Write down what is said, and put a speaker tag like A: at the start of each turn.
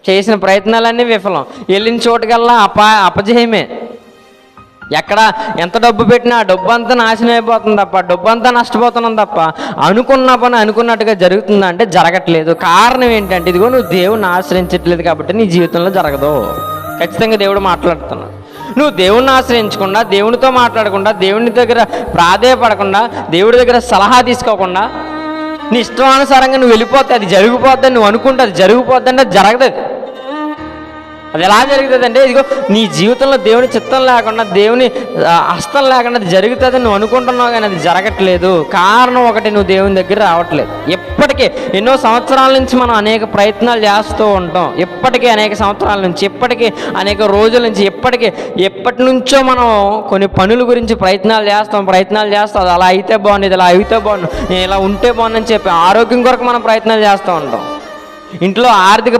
A: చేసిన ప్రయత్నాలన్నీ విఫలం. వెళ్ళిన చోటుకల్లా అపజయమే. ఎక్కడ ఎంత డబ్బు పెట్టినా ఆ డబ్బు అంతా నాశనం అయిపోతుంది తప్ప, డబ్బు అంతా నష్టపోతున్నాం తప్ప అనుకున్న పని అనుకున్నట్టుగా జరుగుతుందా అంటే జరగట్లేదు. కారణం ఏంటంటే ఇదిగో నువ్వు దేవుణ్ణి ఆశ్రయించట్లేదు కాబట్టి నీ జీవితంలో జరగదు. ఖచ్చితంగా దేవుడు మాట్లాడుతున్నాడు. నువ్వు దేవుణ్ణి ఆశ్రయించకుండా, దేవునితో మాట్లాడకుండా, దేవుని దగ్గర ప్రాధేయపడకుండా, దేవుడి దగ్గర సలహా తీసుకోకుండా నీ ఇష్టానుసారంగా నువ్వు వెళ్ళిపోతే అది జరిగిపోద్దని నువ్వు అనుకుంటే అది జరిగిపోద్దంటే అది జరగదు. అది ఎలా జరుగుతుంది అంటే ఇదిగో నీ జీవితంలో దేవుని చిత్తం లేకుండా, దేవుని హస్తం లేకుండా అది జరుగుతుందని నువ్వు అనుకుంటున్నావు కానీ అది జరగట్లేదు. కారణం ఒకటి, నువ్వు దేవుని దగ్గర రావట్లేదు. ఎప్పటికీ ఎన్నో సంవత్సరాల నుంచి మనం అనేక ప్రయత్నాలు చేస్తూ ఉంటాం. ఎప్పటికీ అనేక సంవత్సరాల నుంచి, ఎప్పటికీ అనేక రోజుల నుంచి, ఎప్పటి నుంచో మనం కొన్ని పనుల గురించి ప్రయత్నాలు చేస్తాం. అది అలా అయితే బాగుంది, ఇది ఇలా అయితే బాగుండు, నేను ఇలా ఉంటే బాగుందని చెప్పి ఆరోగ్యం కొరకు మనం ప్రయత్నాలు చేస్తూ ఉంటాం. ఇంట్లో ఆర్థిక